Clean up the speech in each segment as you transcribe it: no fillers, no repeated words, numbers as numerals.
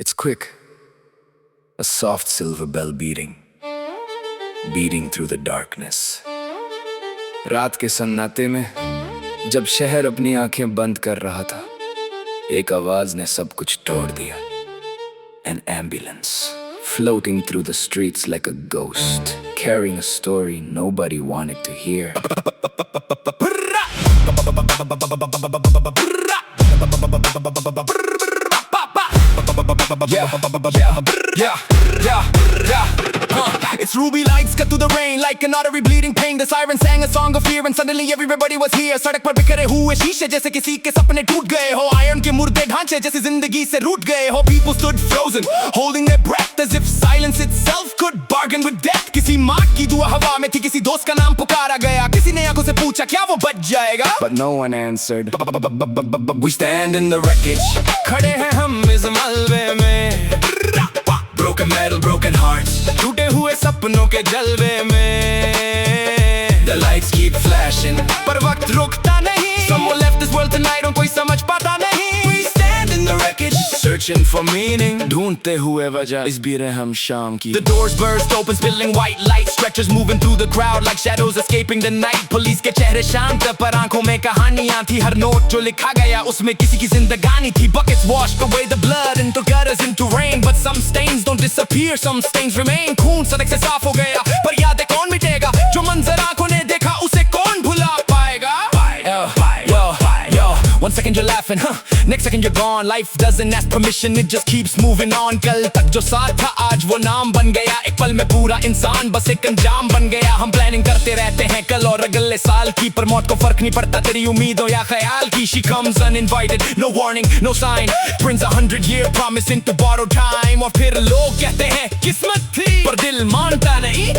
It's quick, a soft silver bell beating through the darkness. रात के सन्नाटे में जब शहर अपनी आंखें बंद कर रहा था, एक आवाज ने सब कुछ तोड़ दिया. An ambulance floating through the streets like a ghost, carrying a story nobody wanted to hear. It's Ruby lights cut through the rain like an artery bleeding pain. The siren sang a song of fear and suddenly everybody was here. सड़क पर बिखरे हुए शीशे जैसे किसी के सपने टूट गए हो. आयरन के मुर्दे ढांचे जैसे जिंदगी से रूठ गए हो. People stood frozen, holding their breath as if silence itself could bargain with death. किसी माँ की दुआ हवा में थी, किसी दोस्त का नाम पुकारा गया. किसी ने आंखों से पूछा क्या वो बच जाएगा? But no one answered. We stand in the wreckage. खड़े हैं हम इस मलबे में. Broken metal, broken hearts. टूटे हुए सपनों के जलवे में. The lights keep flashing, पर वक्त रुकता नहीं. Someone left this world tonight, और कोई समझ पाता नहीं. We stand in the wreckage, searching for meaning. ढूंढते हुए वजह इस बेरहम शाम की. The doors burst open, spilling white light. Stretchers moving through the crowd like shadows escaping the night. Police के चेहरे शांत पर आंखों में कहानियां थी. हर नोट जो लिखा गया उसमें किसी की जिंदगानी थी. Buckets washed away the blood into gutters into rain. But some stains don't disappear, some stains remain. खून सड़क से साफ हो गया, पर यादें कौन मिटेगा? जो मंजर आंखों ने देखा उसे कौन भुला पाएगा? One second you're laughing, next second you're gone. Life doesn't ask permission, it just keeps moving on. कल तक जो साथ था आज वो नाम बन गया. एक पल में पूरा इंसान बस एक अंजाम बन गया. हम प्लानिंग करते रहते हैं कल और अगले साल की, पर मौत को फर्क नहीं पड़ता तेरी उम्मीदों या ख्याल की. She comes uninvited, no warning, no sign. Brings 100-year promise into borrowed time. और फिर लोग कहते हैं किस्मत थी, पर दिल मानता नहीं.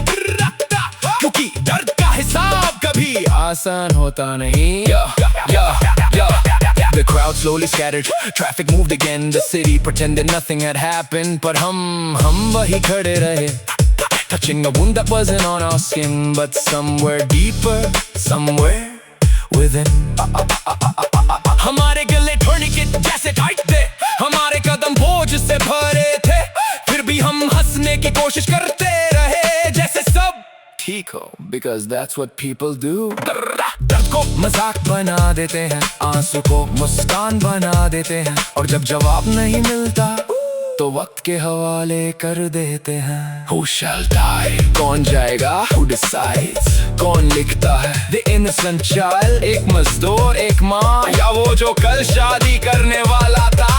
क्योंकि दर्द का हिसाब कभी आसान होता नहीं. The crowd slowly scattered, traffic moved again. The city pretended nothing had happened, but hum wahi khade rahe, touching a wound that wasn't on our skin, but somewhere deeper, somewhere within. हमारे गले tourniquet जैसे tight थे, हमारे कदम बोझ से भरे थे, फिर भी हम हंसने की कोशिश करते रहे जैसे सब ठीक हो, because that's what people do. दर्द को मजाक बना देते हैं, आंसू को मुस्कान बना देते हैं, और जब जवाब नहीं मिलता तो वक्त के हवाले कर देते हैं. Who shall die? कौन जाएगा? Who decides? कौन लिखता है? The innocent child, एक मजदूर, एक माँ, या वो जो कल शादी करने वाला था?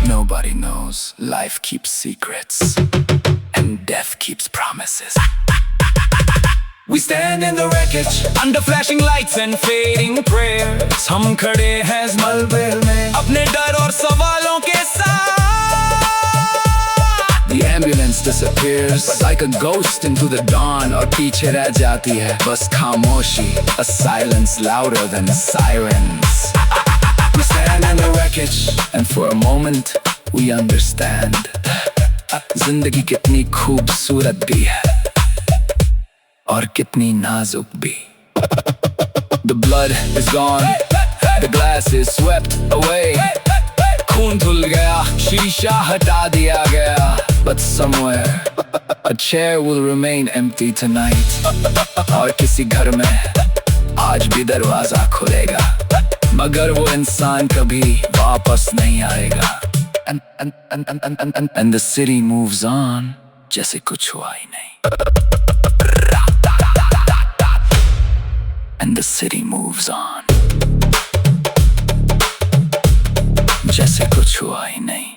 Nobody knows. Life keeps secrets and death keeps promises. We stand in the wreckage, under flashing lights and fading prayers. हम खड़े हैं इस मलबे में, अपने डर और सवालों के साथ. The ambulance disappears like a ghost into the dawn, और पीछे रह जाती है बस खामोशी, a silence louder than sirens. We stand in the wreckage, and for a moment we understand. जिंदगी कितनी खूबसूरत भी है और कितनी नाजुक भी. The blood is gone, the glass is swept away. खून धुल गया, शीशा हटा दिया गया. But somewhere a chair will remain empty tonight. और किसी घर में आज भी दरवाजा खुलेगा, मगर वो इंसान कभी वापस नहीं आएगा. And the city moves on जैसे कुछ हुआ ही नहीं. And the city moves on जैसे कुछ हुआ ही नहीं.